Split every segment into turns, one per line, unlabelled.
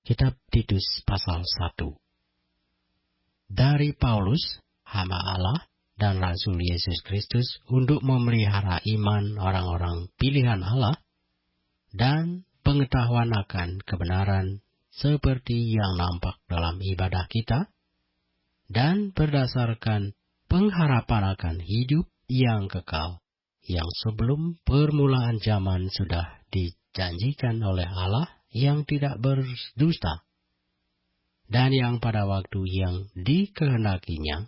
Kitab Titus pasal 1. Dari Paulus, hamba Allah dan Rasul Yesus Kristus untuk memelihara iman orang-orang pilihan Allah dan pengetahuan akan kebenaran seperti yang nampak dalam ibadah kita dan berdasarkan pengharapan akan hidup yang kekal yang sebelum permulaan zaman sudah dijanjikan oleh Allah yang tidak berdusta, dan yang pada waktu yang dikehendakinya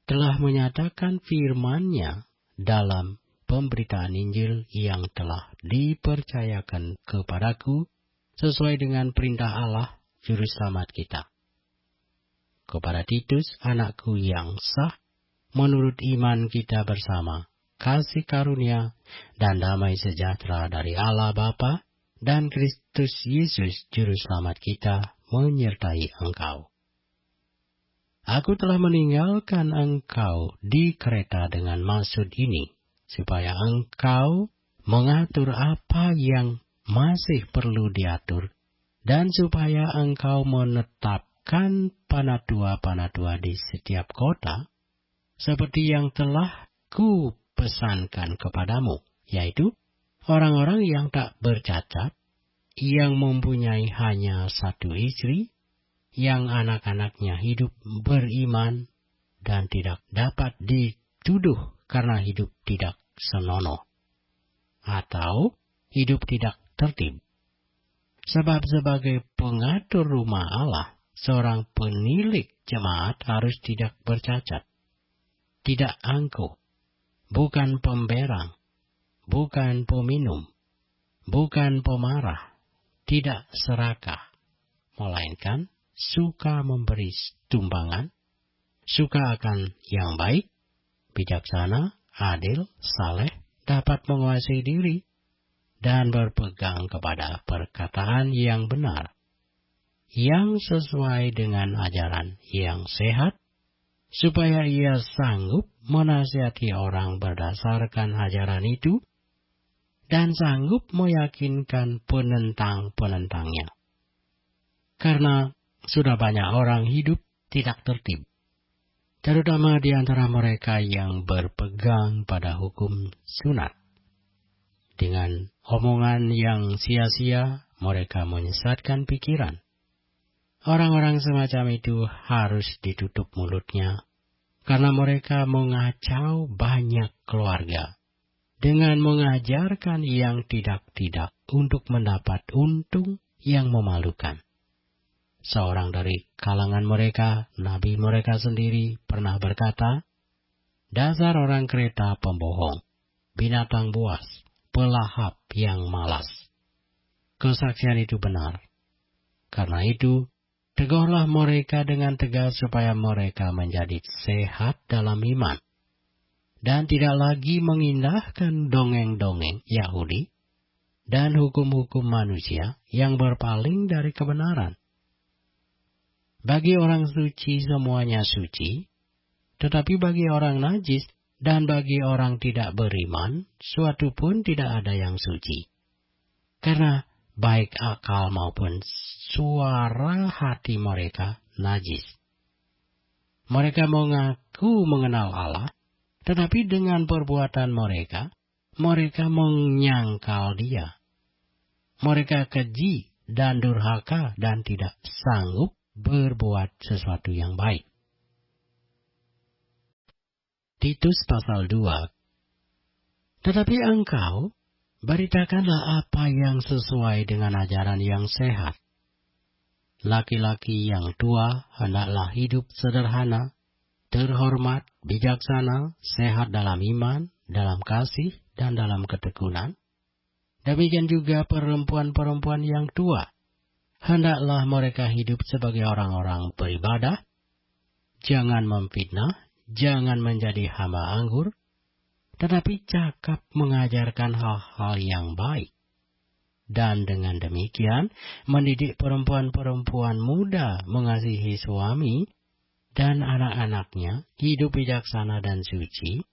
telah menyatakan firman-Nya dalam pemberitaan Injil yang telah dipercayakan kepadaku sesuai dengan perintah Allah, Juru Selamat kita. Kepada Titus, anakku yang sah, menurut iman kita bersama, kasih karunia dan damai sejahtera dari Allah Bapa dan Kristus Yesus Juru Selamat kita menyertai engkau. Aku telah meninggalkan engkau di Kreta dengan maksud ini, supaya engkau mengatur apa yang masih perlu diatur, dan supaya engkau menetapkan panatua-panatua di setiap kota, seperti yang telah ku pesankan kepadamu, yaitu orang-orang yang tak bercacat, yang mempunyai hanya satu istri, yang anak-anaknya hidup beriman dan tidak dapat dituduh karena hidup tidak senonoh, atau hidup tidak tertib. Sebab sebagai pengatur rumah Allah, seorang penilik jemaat harus tidak bercacat, tidak angkuh, bukan pemberang, bukan peminum, bukan pemarah, tidak serakah, melainkan suka memberi tumpangan, suka akan yang baik, bijaksana, adil, saleh, dapat menguasai diri, dan berpegang kepada perkataan yang benar, yang sesuai dengan ajaran yang sehat, supaya ia sanggup menasihati orang berdasarkan ajaran itu, dan sanggup meyakinkan penentang-penentangnya. Karena sudah banyak orang hidup tidak tertib, terutama di antara mereka yang berpegang pada hukum sunat. Dengan omongan yang sia-sia, mereka menyesatkan pikiran. Orang-orang semacam itu harus ditutup mulutnya, karena mereka mengacau banyak keluarga dengan mengajarkan yang tidak-tidak untuk mendapat untung yang memalukan. Seorang dari kalangan mereka, nabi mereka sendiri, pernah berkata, "Dasar orang Kreta pembohong, binatang buas, pelahap yang malas." Kesaksian itu benar. Karena itu, tegurlah mereka dengan tegas supaya mereka menjadi sehat dalam iman, dan tidak lagi mengindahkan dongeng-dongeng Yahudi dan hukum-hukum manusia yang berpaling dari kebenaran. Bagi orang suci semuanya suci, tetapi bagi orang najis dan bagi orang tidak beriman, suatu pun tidak ada yang suci. Karena baik akal maupun suara hati mereka najis. Mereka mengaku mengenal Allah, tetapi dengan perbuatan mereka, mereka menyangkal Dia. Mereka keji dan durhaka dan tidak sanggup berbuat sesuatu yang baik. Titus pasal 2. Tetapi engkau, beritakanlah apa yang sesuai dengan ajaran yang sehat. Laki-laki yang tua hendaklah hidup sederhana, terhormat, bijaksana, sehat dalam iman, dalam kasih, dan dalam ketekunan. Demikian juga perempuan-perempuan yang tua. Hendaklah mereka hidup sebagai orang-orang beribadah, jangan memfitnah, jangan menjadi hamba anggur, tetapi cakap mengajarkan hal-hal yang baik. Dan dengan demikian, mendidik perempuan-perempuan muda mengasihi suami dan anak-anaknya, hidup bijaksana dan suci,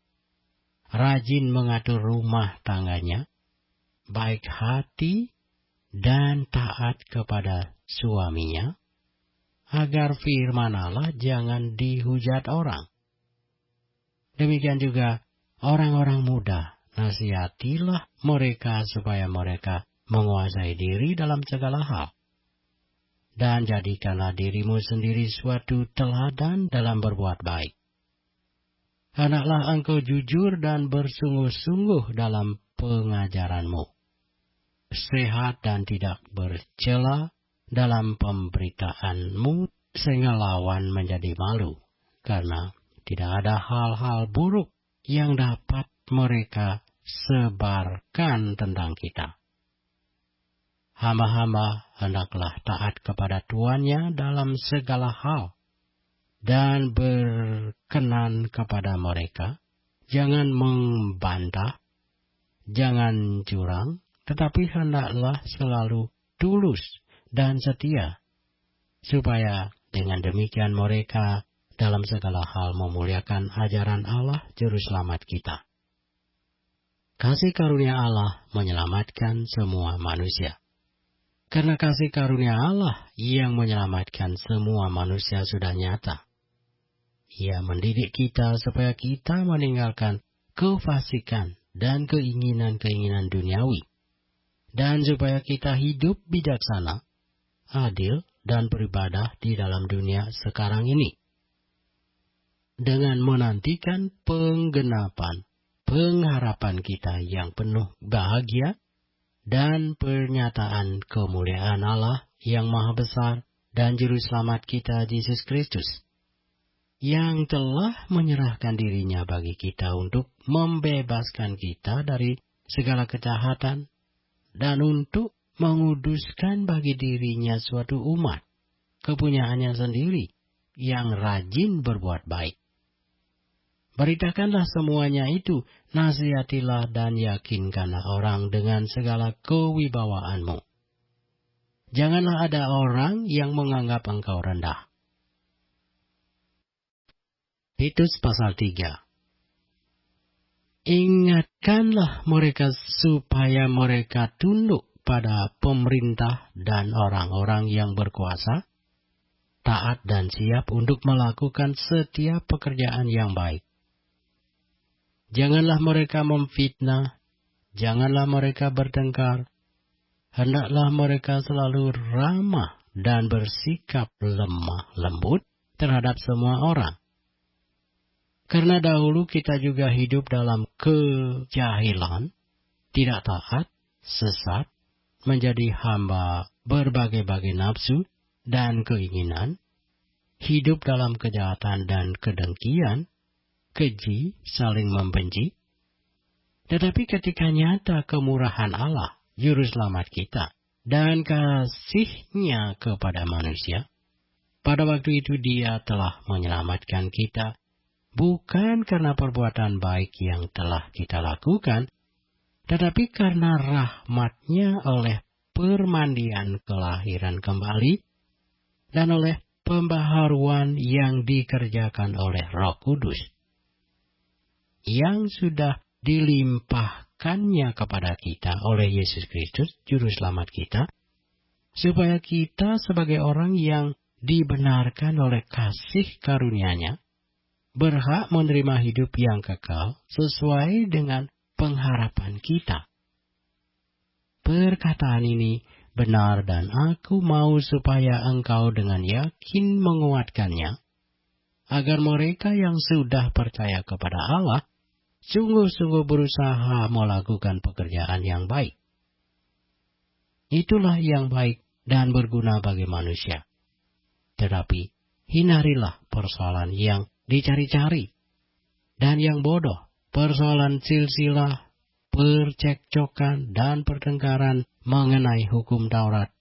rajin mengatur rumah tangganya, baik hati, dan taat kepada suaminya, agar firman Allah jangan dihujat orang. Demikian juga orang-orang muda, nasihatilah mereka supaya mereka menguasai diri dalam segala hal. Dan jadikanlah dirimu sendiri suatu teladan dalam berbuat baik. Hendaklah engkau jujur dan bersungguh-sungguh dalam pengajaranmu, sehat dan tidak bercela dalam pemberitaanmu, sehingga lawan menjadi malu, karena tidak ada hal-hal buruk yang dapat mereka sebarkan tentang kita. Hamba-hamba hendaklah taat kepada tuannya dalam segala hal, dan berkenan kepada mereka. Jangan membantah, jangan curang, tetapi hendaklah selalu tulus dan setia, supaya dengan demikian mereka dalam segala hal memuliakan ajaran Allah Juru Selamat kita. Kasih karunia Allah menyelamatkan semua manusia. Karena kasih karunia Allah yang menyelamatkan semua manusia sudah nyata. Ia mendidik kita supaya kita meninggalkan kefasikan dan keinginan-keinginan duniawi, dan supaya kita hidup bijaksana, adil, dan beribadah di dalam dunia sekarang ini, dengan menantikan penggenapan pengharapan kita yang penuh bahagia dan pernyataan kemuliaan Allah yang Maha Besar dan Juru Selamat kita Yesus Kristus, yang telah menyerahkan dirinya bagi kita untuk membebaskan kita dari segala kejahatan dan untuk menguduskan bagi dirinya suatu umat, kepunyaannya sendiri, yang rajin berbuat baik. Beritakanlah semuanya itu, nasihatilah dan yakinkanlah orang dengan segala kewibawaanmu. Janganlah ada orang yang menganggap engkau rendah. Titus pasal 3. Ingatkanlah mereka supaya mereka tunduk pada pemerintah dan orang-orang yang berkuasa, taat dan siap untuk melakukan setiap pekerjaan yang baik. Janganlah mereka memfitnah, janganlah mereka bertengkar, hendaklah mereka selalu ramah dan bersikap lemah lembut terhadap semua orang. Karena dahulu kita juga hidup dalam kejahilan, tidak taat, sesat, menjadi hamba berbagai-bagai nafsu dan keinginan, hidup dalam kejahatan dan kedengkian, keji, saling membenci. Tetapi ketika nyata kemurahan Allah, Juru Selamat kita, dan kasih-Nya kepada manusia, pada waktu itu Dia telah menyelamatkan kita, bukan karena perbuatan baik yang telah kita lakukan, tetapi karena rahmat-Nya oleh permandian kelahiran kembali, dan oleh pembaharuan yang dikerjakan oleh Roh Kudus, yang sudah dilimpahkannya kepada kita oleh Yesus Kristus, Juru Selamat kita, supaya kita sebagai orang yang dibenarkan oleh kasih karunia-Nya, berhak menerima hidup yang kekal sesuai dengan pengharapan kita. Perkataan ini benar dan aku mau supaya engkau dengan yakin menguatkannya, agar mereka yang sudah percaya kepada Allah sungguh-sungguh berusaha melakukan pekerjaan yang baik. Itulah yang baik dan berguna bagi manusia. Tetapi hindarilah persoalan yang dicari-cari dan yang bodoh, persoalan silsilah, percekcokan, dan pertengkaran mengenai hukum Taurat,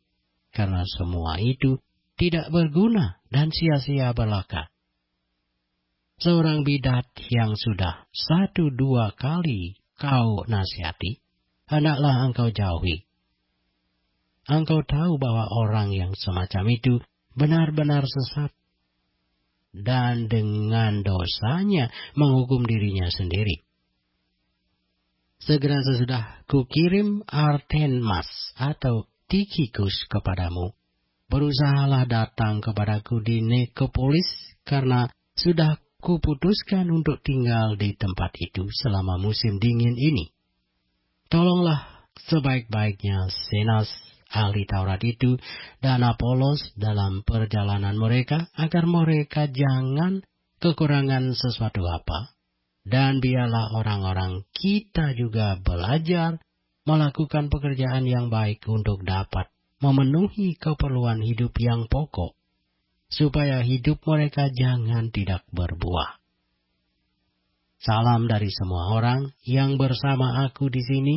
karena semua itu tidak berguna dan sia-sia belaka. Seorang bidat yang sudah 1-2 kali kau nasihati, hendaklah engkau jauhi. Engkau tahu bahwa orang yang semacam itu benar-benar sesat, dan dengan dosanya menghukum dirinya sendiri. Segera sesudah kukirim Artemas atau Tikhikus kepadamu, berusahalah datang kepadaku di Nikopolis, karena sudah kuputuskan untuk tinggal di tempat itu selama musim dingin ini. Tolonglah sebaik-baiknya Zenas, ahli Taurat itu, dan Apolos dalam perjalanan mereka, agar mereka jangan kekurangan sesuatu apa. Dan biarlah orang-orang kita juga belajar melakukan pekerjaan yang baik untuk dapat memenuhi keperluan hidup yang pokok, supaya hidup mereka jangan tidak berbuah. Salam dari semua orang yang bersama aku di sini,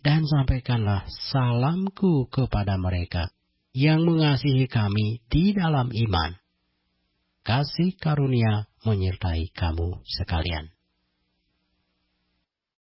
dan sampaikanlah salamku kepada mereka yang mengasihi kami di dalam iman. Kasih karunia menyertai kamu sekalian.